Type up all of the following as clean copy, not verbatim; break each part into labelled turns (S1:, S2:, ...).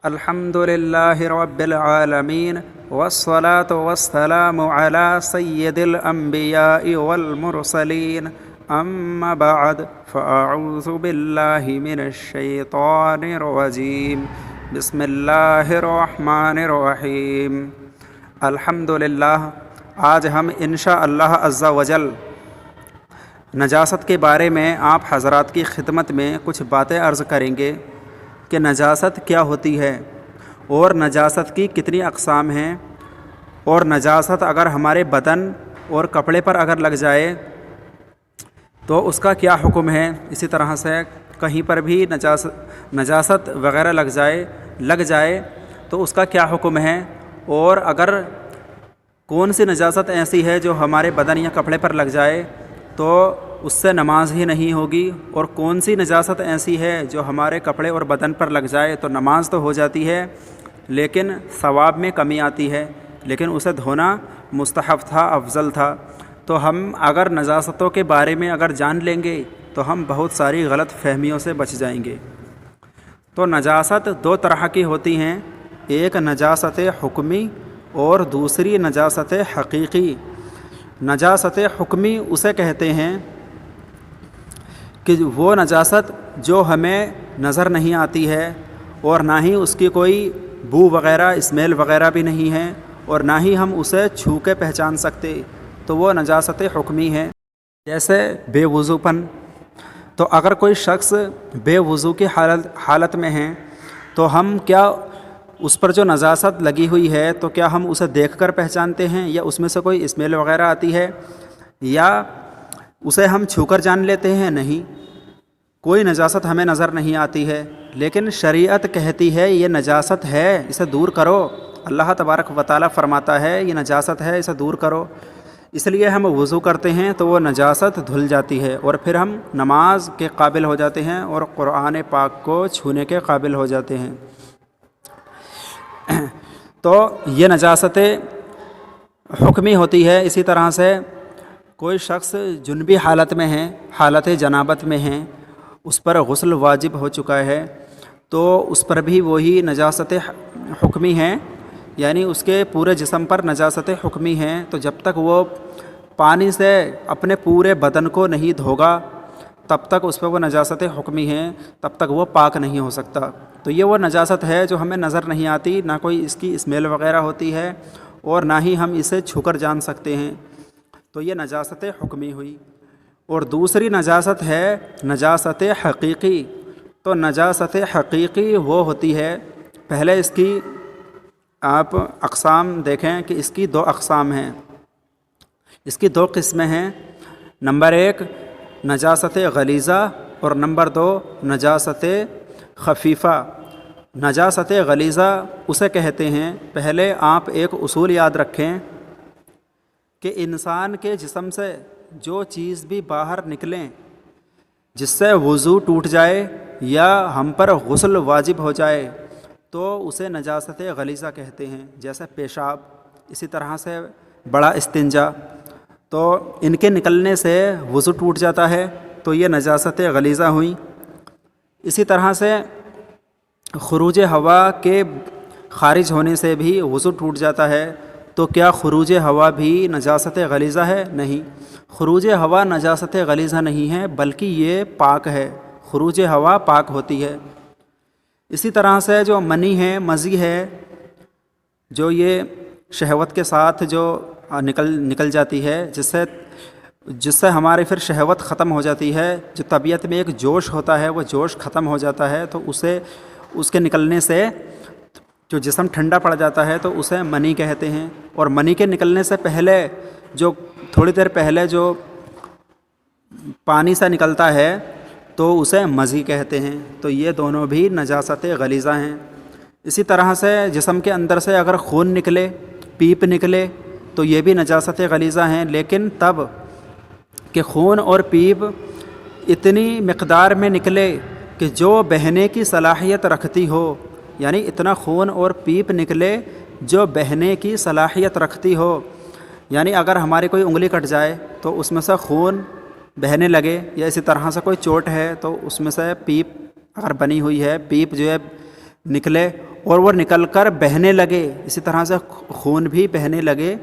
S1: الحمد للہ رب العالمین والصلاة والسلام علی سید الانبیاء والمرسلین اما بعد فاعوذ باللہ من الشیطان الرجیم بسم اللہ الرحمن الرحیم۔ الحمد للہ، آج ہم انشاءاللہ عز وجل نجاست کے بارے میں آپ حضرات کی خدمت میں کچھ باتیں عرض کریں گے کہ نجاست کیا ہوتی ہے اور نجاست کی کتنی اقسام ہیں، اور نجاست اگر ہمارے بدن اور کپڑے پر اگر لگ جائے تو اس کا کیا حکم ہے۔ اسی طرح سے کہیں پر بھی نجاست وغیرہ لگ جائے تو اس کا کیا حکم ہے، اور اگر کون سی نجاست ایسی ہے جو ہمارے بدن یا کپڑے پر لگ جائے تو اس سے نماز ہی نہیں ہوگی، اور کون سی نجاست ایسی ہے جو ہمارے کپڑے اور بدن پر لگ جائے تو نماز تو ہو جاتی ہے لیکن ثواب میں کمی آتی ہے، لیکن اسے دھونا مستحب تھا، افضل تھا۔ تو ہم اگر نجاستوں کے بارے میں اگر جان لیں گے تو ہم بہت ساری غلط فہمیوں سے بچ جائیں گے۔ تو نجاست دو طرح کی ہوتی ہیں، ایک نجاست حکمی اور دوسری نجاست حقیقی۔ نجاست حکمی اسے کہتے ہیں کہ وہ نجاست جو ہمیں نظر نہیں آتی ہے اور نہ ہی اس کی کوئی بو وغیرہ اسمیل وغیرہ بھی نہیں ہے، اور نہ ہی ہم اسے چھو کے پہچان سکتے، تو وہ نجاست حکمی ہے۔ جیسے بے وضو پن، تو اگر کوئی شخص بے وضو کی حالت میں ہے تو ہم کیا اس پر جو نجاست لگی ہوئی ہے تو کیا ہم اسے دیکھ کر پہچانتے ہیں، یا اس میں سے کوئی اسمیل وغیرہ آتی ہے، یا اسے ہم چھو کر جان لیتے ہیں؟ نہیں، کوئی نجاست ہمیں نظر نہیں آتی ہے، لیکن شریعت کہتی ہے یہ نجاست ہے، اسے دور کرو۔ اللہ تبارک و تعالیٰ فرماتا ہے یہ نجاست ہے، اسے دور کرو۔ اس لیے ہم وضو کرتے ہیں تو وہ نجاست دھل جاتی ہے، اور پھر ہم نماز کے قابل ہو جاتے ہیں اور قرآن پاک کو چھونے کے قابل ہو جاتے ہیں۔ تو یہ نجاست حکمی ہوتی ہے۔ اسی طرح سے کوئی شخص جنبی حالت میں ہے، حالت جنابت میں ہے، اس پر غسل واجب ہو چکا ہے تو اس پر بھی وہی نجاست حکمی ہے، یعنی اس کے پورے جسم پر نجاست حکمی ہے۔ تو جب تک وہ پانی سے اپنے پورے بدن کو نہیں دھوگا تب تک اس پہ وہ نجاست حکمی ہے، تب تک وہ پاک نہیں ہو سکتا۔ تو یہ وہ نجاست ہے جو ہمیں نظر نہیں آتی، نہ کوئی اس کی اسمیل وغیرہ ہوتی ہے اور نہ ہی ہم اسے چھو کر جان سکتے ہیں، تو یہ نجاست حکمی ہوئی۔ اور دوسری نجاست ہے نجاست حقیقی۔ تو نجاست حقیقی وہ ہوتی ہے، پہلے اس کی آپ اقسام دیکھیں کہ اس کی دو اقسام ہیں، اس کی دو قسمیں ہیں۔ نمبر ایک نجاست غلیظہ اور نمبر دو نجاست خفیفہ۔ نجاست غلیظہ اسے کہتے ہیں، پہلے آپ ایک اصول یاد رکھیں کہ انسان کے جسم سے جو چیز بھی باہر نکلیں جس سے وضو ٹوٹ جائے یا ہم پر غسل واجب ہو جائے تو اسے نجاست غلیظہ کہتے ہیں، جیسے پیشاب، اسی طرح سے بڑا استنجا، تو ان کے نکلنے سے وضو ٹوٹ جاتا ہے تو یہ نجاست غلیظہ ہوئی۔ اسی طرح سے خروج ہوا کے خارج ہونے سے بھی وضو ٹوٹ جاتا ہے، تو کیا خروج ہوا بھی نجاست غلیظہ ہے؟ نہیں، خروج ہوا نجاست غلیظہ نہیں ہے، بلکہ یہ پاک ہے، خروج ہوا پاک ہوتی ہے۔ اسی طرح سے جو منی ہے، مزی ہے، جو یہ شہوت کے ساتھ جو نکل جاتی ہے، جس سے ہماری پھر شہوت ختم ہو جاتی ہے، جو طبیعت میں ایک جوش ہوتا ہے وہ جوش ختم ہو جاتا ہے، تو اس کے نکلنے سے جو جسم ٹھنڈا پڑ جاتا ہے تو اسے منی کہتے ہیں۔ اور منی کے نکلنے سے پہلے جو تھوڑی دیر پہلے جو پانی سے نکلتا ہے تو اسے مزی کہتے ہیں۔ تو یہ دونوں بھی نجاست غلیظہ ہیں۔ اسی طرح سے جسم کے اندر سے اگر خون نکلے، پیپ نکلے، تو یہ بھی نجاست غلیظہ ہیں، لیکن تب کہ خون اور پیپ اتنی مقدار میں نکلے کہ جو بہنے کی صلاحیت رکھتی ہو، یعنی اتنا خون اور پیپ نکلے جو بہنے کی صلاحیت رکھتی ہو، یعنی اگر ہماری کوئی انگلی کٹ جائے تو اس میں سے خون بہنے لگے، یا اسی طرح سے کوئی چوٹ ہے تو اس میں سے پیپ اگر بنی ہوئی ہے، پیپ جو ہے نکلے اور وہ نکل کر بہنے لگے، اسی طرح سے خون بھی بہنے لگے،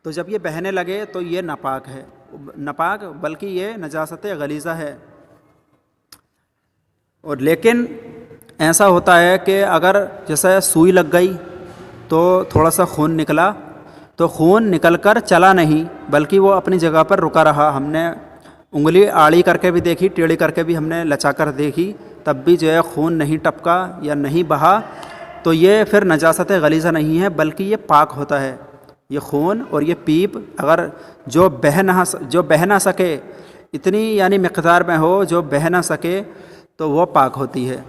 S1: تو جب یہ بہنے لگے تو یہ ناپاک ہے، ناپاک بلکہ یہ نجاست غلیظہ ہے۔ اور لیکن ایسا ہوتا ہے کہ اگر جیسے سوئی لگ گئی تو تھوڑا سا خون نکلا، تو خون نکل کر چلا نہیں بلکہ وہ اپنی جگہ پر رکا رہا، ہم نے انگلی آڑی کر کے بھی دیکھی، ٹیڑھی کر کے بھی ہم نے لچا کر دیکھی، تب بھی جو ہے خون نہیں ٹپکا یا نہیں بہا، تو یہ پھر نجاست غلیظہ نہیں ہے بلکہ یہ پاک ہوتا ہے۔ یہ خون اور یہ پیپ اگر جو بہہ نہ سکے، اتنی یعنی مقدار میں ہو جو بہہ نہ سکے، تو وہ پاک ہوتی ہے۔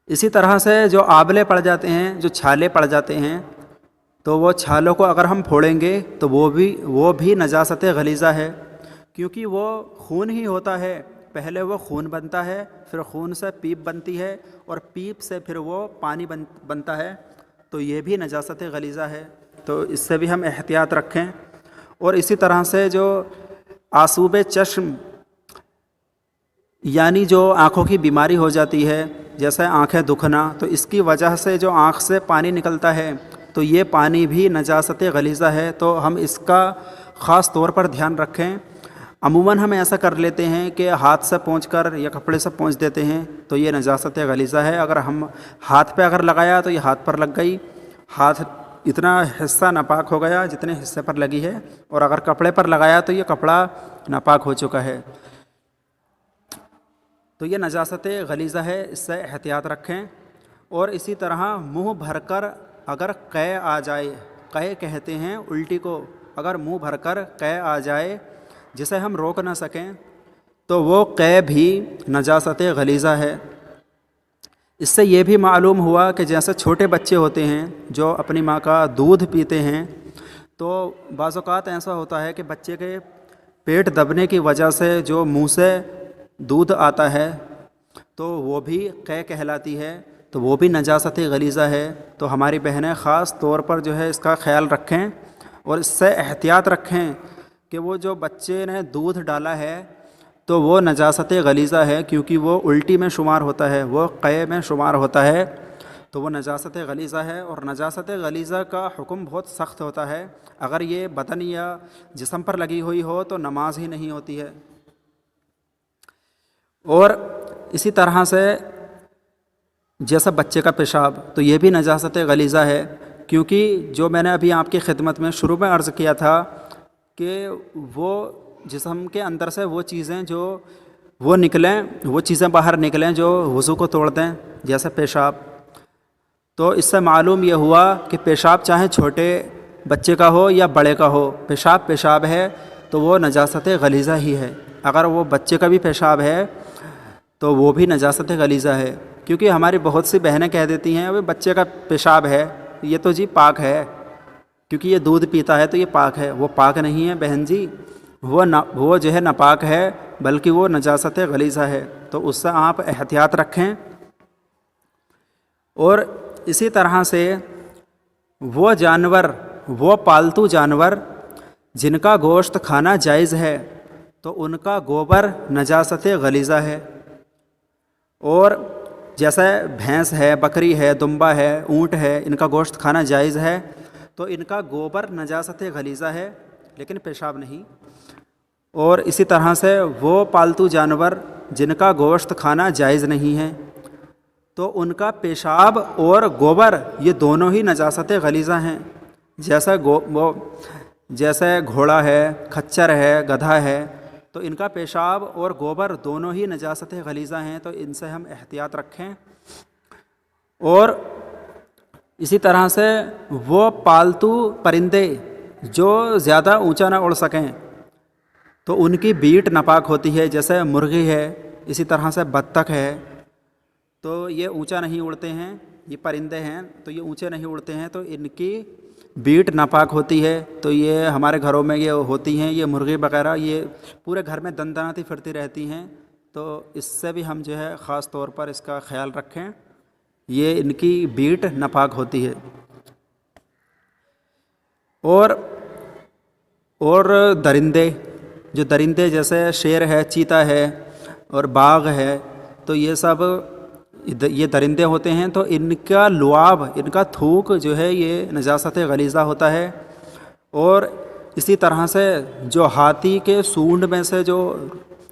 S1: اسی طرح سے جو آبلے پڑ جاتے ہیں، جو چھالے پڑ جاتے ہیں، تو وہ چھالوں کو اگر ہم پھوڑیں گے تو وہ بھی نجاست غلیظہ ہے، کیونکہ وہ خون ہی ہوتا ہے، پہلے وہ خون بنتا ہے، پھر خون سے پیپ بنتی ہے، اور پیپ سے پھر وہ پانی بنتا ہے، تو یہ بھی نجاست غلیظہ ہے، تو اس سے بھی ہم احتیاط رکھیں۔ اور اسی طرح سے جو آسوب چشم یعنی جو آنکھوں کی بیماری ہو جاتی ہے، جیسے آنکھیں دکھنا، تو اس کی وجہ سے جو آنکھ سے پانی نکلتا ہے تو یہ پانی بھی نجاست غلیظہ ہے، تو ہم اس کا خاص طور پر دھیان رکھیں۔ عموماً ہم ایسا کر لیتے ہیں کہ ہاتھ سے پونچھ کر یا کپڑے سے پونچھ دیتے ہیں، تو یہ نجاست غلیظہ ہے۔ اگر ہم ہاتھ پہ اگر لگایا تو یہ ہاتھ پر لگ گئی، ہاتھ اتنا حصہ ناپاک ہو گیا جتنے حصے پر لگی ہے، اور اگر کپڑے پر لگایا تو یہ کپڑا ناپاک ہو چکا ہے، تو یہ نجاست غلیظہ ہے، اس سے احتیاط رکھیں۔ اور اسی طرح منہ بھر کر اگر قے آ جائے، قے کہتے ہیں الٹی کو، اگر منہ بھر کر قے آ جائے جسے ہم روک نہ سکیں تو وہ قے بھی نجاست غلیظہ ہے۔ اس سے یہ بھی معلوم ہوا کہ جیسے چھوٹے بچے ہوتے ہیں جو اپنی ماں کا دودھ پیتے ہیں، تو بعض اوقات ایسا ہوتا ہے کہ بچے کے پیٹ دبنے کی وجہ سے جو منہ سے دودھ آتا ہے تو وہ بھی قے کہلاتی ہے، تو وہ بھی نجاست غلیظہ ہے۔ تو ہماری بہنیں خاص طور پر جو ہے اس کا خیال رکھیں اور اس سے احتیاط رکھیں کہ وہ جو بچے نے دودھ ڈالا ہے تو وہ نجاست غلیظہ ہے، کیونکہ وہ الٹی میں شمار ہوتا ہے، وہ قے میں شمار ہوتا ہے، تو وہ نجاست غلیظہ ہے۔ اور نجاست غلیظہ کا حکم بہت سخت ہوتا ہے، اگر یہ بدن یا جسم پر لگی ہوئی ہو تو نماز ہی نہیں ہوتی ہے۔ اور اسی طرح سے جیسا بچے کا پیشاب، تو یہ بھی نجاست غلیظہ ہے، کیونکہ جو میں نے ابھی آپ کی خدمت میں شروع میں عرض کیا تھا کہ وہ جسم کے اندر سے وہ چیزیں جو وہ نکلیں، وہ چیزیں باہر نکلیں جو وضو کو توڑ دیں، جیسے پیشاب، تو اس سے معلوم یہ ہوا کہ پیشاب چاہے چھوٹے بچے کا ہو یا بڑے کا ہو، پیشاب ہے تو وہ نجاست غلیظہ ہی ہے۔ اگر وہ بچے کا بھی پیشاب ہے تو وہ بھی نجاست غلیظہ ہے، کیونکہ ہماری بہت سی بہنیں کہہ دیتی ہیں ابھی بچے کا پیشاب ہے یہ تو جی پاک ہے، کیونکہ یہ دودھ پیتا ہے تو یہ پاک ہے۔ وہ پاک نہیں ہے بہن جی، وہ جو ہے ناپاک ہے، بلکہ وہ نجاست غلیظہ ہے، تو اس سے آپ احتیاط رکھیں۔ اور اسی طرح سے وہ جانور، وہ پالتو جانور جن کا گوشت کھانا جائز ہے تو ان کا گوبر نجاست غلیظہ ہے۔ اور جیسے بھینس ہے، بکری ہے، دمبا ہے، اونٹ ہے، ان کا گوشت کھانا جائز ہے تو ان کا گوبر نجاست غلیظہ ہے، لیکن پیشاب نہیں۔ اور اسی طرح سے وہ پالتو جانور جن کا گوشت کھانا جائز نہیں ہے تو ان کا پیشاب اور گوبر یہ دونوں ہی نجاست غلیظہ ہیں، جیسے گھوڑا ہے، کھچر ہے، گدھا ہے، تو ان کا پیشاب اور گوبر دونوں ہی نجاست غلیظہ ہیں، تو ان سے ہم احتیاط رکھیں۔ اور اسی طرح سے وہ پالتو پرندے جو زیادہ اونچا نہ اڑ سکیں تو ان کی بیٹ ناپاک ہوتی ہے، جیسے مرغی ہے، اسی طرح سے بطخ ہے، تو یہ اونچا نہیں اڑتے ہیں، یہ پرندے ہیں تو یہ اونچے نہیں اڑتے ہیں، تو ان کی بیٹ ناپاک ہوتی ہے، تو یہ ہمارے گھروں میں یہ ہوتی ہیں، یہ مرغی وغیرہ یہ پورے گھر میں دندناتی پھرتی رہتی ہیں، تو اس سے بھی ہم جو ہے خاص طور پر اس کا خیال رکھیں، یہ ان کی بیٹ ناپاک ہوتی ہے۔ اور درندے، جو درندے جیسے شیر ہے، چیتا ہے اور باغ ہے، تو یہ سب یہ درندے ہوتے ہیں تو ان کا لعاب، ان کا تھوک جو ہے یہ نجاست غلیظہ ہوتا ہے۔ اور اسی طرح سے جو ہاتھی کے سونڈ میں سے جو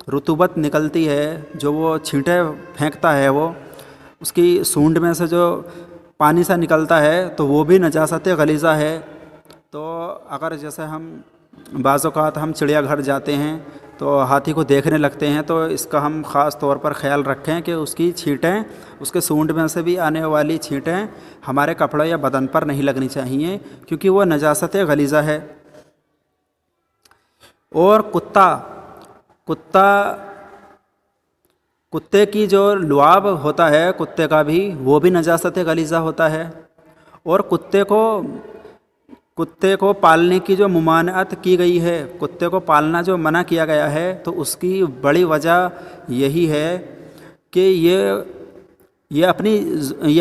S1: رطوبت نکلتی ہے، جو وہ چھینٹے پھینکتا ہے، وہ اس کی سونڈ میں سے جو پانی سا نکلتا ہے تو وہ بھی نجاست غلیظہ ہے۔ تو اگر جیسے ہم بعض اوقات ہم چڑیا گھر جاتے ہیں تو ہاتھی کو دیکھنے لگتے ہیں تو اس کا ہم خاص طور پر خیال رکھیں کہ اس کی چھینٹیں، اس کے سونڈ میں سے بھی آنے والی چھینٹیں ہمارے کپڑے یا بدن پر نہیں لگنی چاہیے، کیونکہ وہ نجاست غلیظہ ہے۔ اور کتے کی جو لعاب ہوتا ہے کتے کا بھی، وہ بھی نجاست غلیظہ ہوتا ہے۔ اور کتے کو پالنے کی جو ممانعت کی گئی ہے، کتے کو پالنا جو منع کیا گیا ہے، تو اس کی بڑی وجہ یہی ہے کہ یہ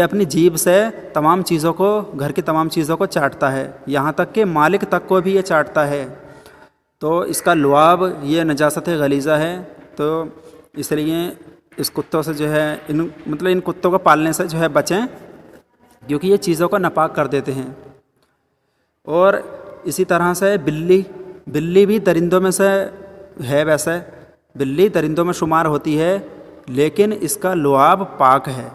S1: اپنی جیب سے تمام چیزوں کو، گھر کی تمام چیزوں کو چاٹتا ہے، یہاں تک کہ مالک تک کو بھی یہ چاٹتا ہے، تو اس کا لعاب یہ نجاست غلیظہ ہے۔ تو اس لیے اس کتوں سے جو ہے ان کتوں کو پالنے سے جو ہے بچیں، کیونکہ یہ چیزوں کو ناپاک کر دیتے ہیں۔ اور اسی طرح سے بلی بھی درندوں میں سے ہے، ویسے بلی درندوں میں شمار ہوتی ہے، لیکن اس کا لعاب پاک ہے،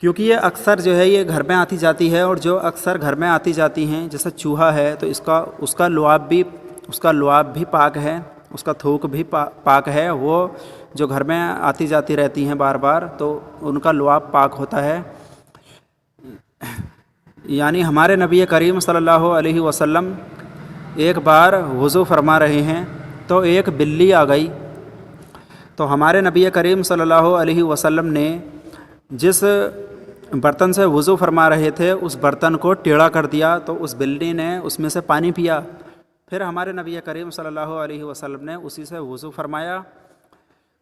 S1: کیونکہ یہ اکثر جو ہے یہ گھر میں آتی جاتی ہے، اور جو اکثر گھر میں آتی جاتی ہیں جیسے چوہا ہے تو اس کا لعاب بھی پاک ہے، اس کا تھوک بھی پاک ہے۔ وہ جو گھر میں آتی جاتی رہتی ہیں بار بار، تو ان کا لعاب پاک ہوتا ہے۔ یعنی ہمارے نبی کریم صلی اللہ علیہ وسلم ایک بار وضو فرما رہے ہیں تو ایک بلی آ گئی، تو ہمارے نبی کریم صلی اللہ علیہ وسلم نے جس برتن سے وضو فرما رہے تھے اس برتن کو ٹیڑھا کر دیا، تو اس بلی نے اس میں سے پانی پیا، پھر ہمارے نبی کریم صلی اللہ علیہ وسلم نے اسی سے وضو فرمایا۔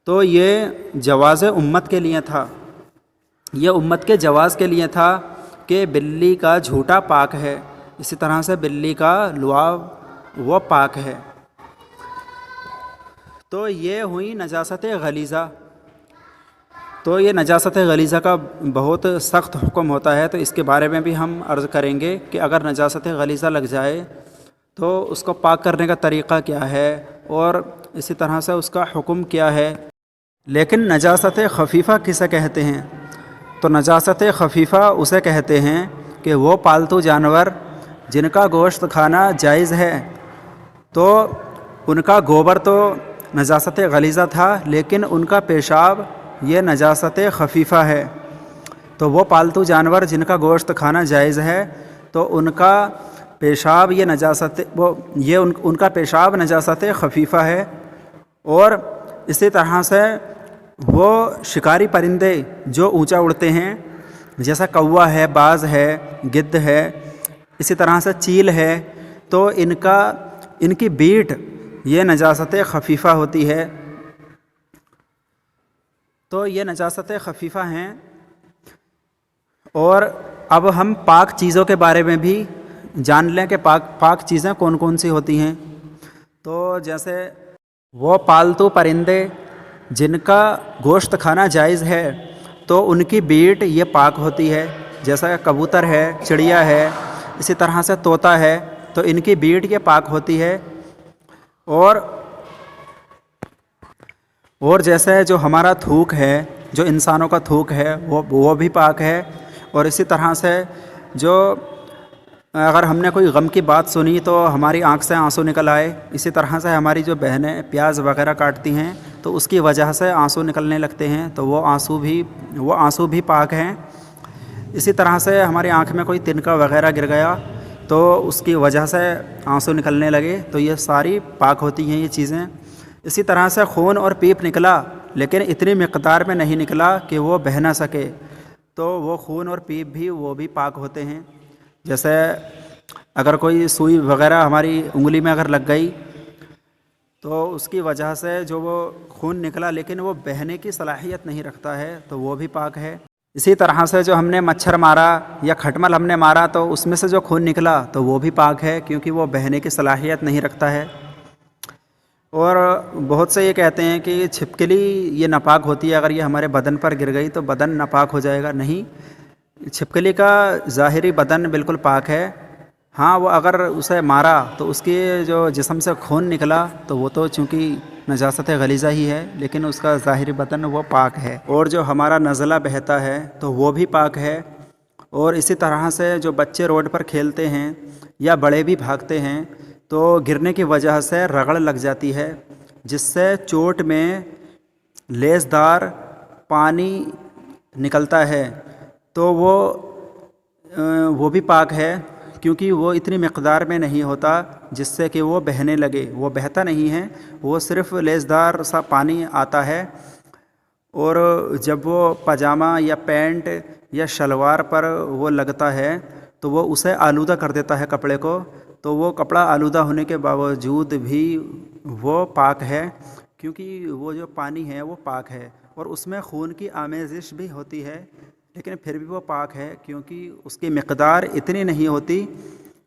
S1: تو یہ جواز امت کے لیے تھا، یہ امت کے جواز کے لیے تھا کہ بلی کا جھوٹا پاک ہے، اسی طرح سے بلی کا لعاب وہ پاک ہے۔ تو یہ ہوئی نجاست غلیظہ۔ تو یہ نجاست غلیظہ کا بہت سخت حکم ہوتا ہے، تو اس کے بارے میں بھی ہم عرض کریں گے کہ اگر نجاست غلیظہ لگ جائے تو اس کو پاک کرنے کا طریقہ کیا ہے، اور اسی طرح سے اس کا حکم کیا ہے۔ لیکن نجاست خفیفہ کسے کہتے ہیں؟ تو نجاست خفیفہ اسے کہتے ہیں کہ وہ پالتو جانور جن کا گوشت کھانا جائز ہے، تو ان کا گوبر تو نجاست غلیظہ تھا، لیکن ان کا پیشاب یہ نجاست خفیفہ ہے۔ تو وہ پالتو جانور جن کا گوشت کھانا جائز ہے، تو ان کا پیشاب ان کا پیشاب نجاست خفیفہ ہے۔ اور اسی طرح سے وہ شکاری پرندے جو اونچا اڑتے ہیں، جیسا کوا ہے، باز ہے، گدھ ہے، اسی طرح سے چیل ہے، تو ان کی بیٹ یہ نجاست خفیفہ ہوتی ہے۔ تو یہ نجاست خفیفہ ہیں۔ اور اب ہم پاک چیزوں کے بارے میں بھی جان لیں کہ پاک چیزیں کون کون سی ہوتی ہیں۔ تو جیسے وہ پالتو پرندے جن کا گوشت کھانا جائز ہے، تو ان کی بیٹ یہ پاک ہوتی ہے، جیسا کبوتر ہے، چڑیا ہے، اسی طرح سے طوطا ہے، تو ان کی بیٹ یہ پاک ہوتی ہے۔ اور جیسے جو ہمارا تھوک ہے، جو انسانوں کا تھوک ہے، وہ بھی پاک ہے۔ اور اسی طرح سے جو اگر ہم نے کوئی غم کی بات سنی تو ہماری آنکھ سے آنسو نکل آئے، اسی طرح سے ہماری جو بہنیں پیاز وغیرہ کاٹتی ہیں تو اس کی وجہ سے آنسو نکلنے لگتے ہیں، تو وہ آنسو بھی پاک ہیں۔ اسی طرح سے ہماری آنکھ میں کوئی تنکا وغیرہ گر گیا تو اس کی وجہ سے آنسو نکلنے لگے، تو یہ ساری پاک ہوتی ہیں یہ چیزیں۔ اسی طرح سے خون اور پیپ نکلا، لیکن اتنی مقدار میں نہیں نکلا کہ وہ بہہ نہ سکے، تو وہ خون اور پیپ بھی وہ بھی پاک ہوتے ہیں۔ جیسے اگر کوئی سوئی وغیرہ ہماری انگلی میں اگر لگ گئی تو اس کی وجہ سے جو وہ خون نکلا لیکن وہ بہنے کی صلاحیت نہیں رکھتا ہے، تو وہ بھی پاک ہے۔ اسی طرح سے جو ہم نے مچھر مارا یا کھٹمل ہم نے مارا تو اس میں سے جو خون نکلا تو وہ بھی پاک ہے، کیونکہ وہ بہنے کی صلاحیت نہیں رکھتا ہے۔ اور بہت سے یہ کہتے ہیں کہ چھپکلی یہ ناپاک ہوتی ہے، اگر یہ ہمارے بدن پر گر گئی تو بدن ناپاک ہو جائے گا۔ نہیں، چھپکلی کا ظاہری بدن بالکل پاک ہے۔ ہاں، وہ اگر اسے مارا تو اس کے جو جسم سے خون نکلا تو وہ تو چونکہ نجاست غلیظہ ہی ہے، لیکن اس کا ظاہری بدن وہ پاک ہے۔ اور جو ہمارا نزلہ بہتا ہے تو وہ بھی پاک ہے۔ اور اسی طرح سے جو بچے روڈ پر کھیلتے ہیں یا بڑے بھی بھاگتے ہیں تو گرنے کی وجہ سے رگڑ لگ جاتی ہے، جس سے چوٹ میں لیسدار پانی نکلتا ہے، تو وہ بھی پاک ہے، کیونکہ وہ اتنی مقدار میں نہیں ہوتا جس سے کہ وہ بہنے لگے۔ وہ بہتا نہیں ہے، وہ صرف لیسدار سا پانی آتا ہے، اور جب وہ پاجامہ یا پینٹ یا شلوار پر وہ لگتا ہے تو وہ اسے آلودہ کر دیتا ہے کپڑے کو، تو وہ کپڑا آلودہ ہونے کے باوجود بھی وہ پاک ہے، کیونکہ وہ جو پانی ہے وہ پاک ہے، اور اس میں خون کی آمیزش بھی ہوتی ہے، لیکن پھر بھی وہ پاک ہے کیونکہ اس کی مقدار اتنی نہیں ہوتی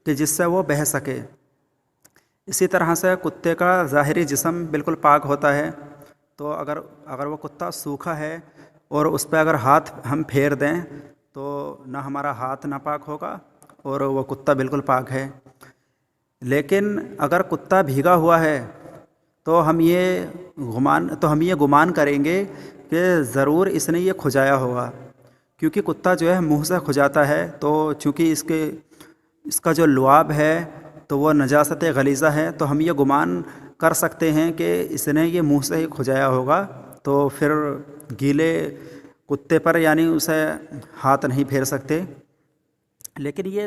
S1: کہ جس سے وہ بہہ سکے۔ اسی طرح سے کتے کا ظاہری جسم بالکل پاک ہوتا ہے، تو اگر وہ کتا سوکھا ہے اور اس پہ اگر ہاتھ ہم پھیر دیں تو نہ ہمارا ہاتھ ناپاک ہوگا اور وہ کتا بالکل پاک ہے۔ لیکن اگر کتا بھیگا ہوا ہے تو ہم یہ گمان کریں گے کہ ضرور اس نے یہ کھجایا ہوگا، کیونکہ کتا جو ہے منہ سے کھجاتا ہے، تو چونکہ اس کا جو لعاب ہے تو وہ نجاست غلیظہ ہے، تو ہم یہ گمان کر سکتے ہیں کہ اس نے یہ منہ سے ہی کھجایا ہوگا، تو پھر گیلے کتے پر یعنی اسے ہاتھ نہیں پھیر سکتے۔ لیکن یہ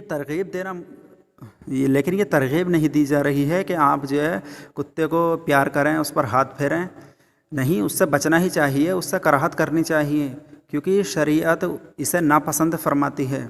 S1: ترغیب نہیں دی جا رہی ہے کہ آپ جو ہے کتے کو پیار کریں، اس پر ہاتھ پھیریں۔ نہیں، اس سے بچنا ہی چاہیے، اس سے کراہت کرنی چاہیے، کیونکہ شریعت اسے ناپسند فرماتی ہے۔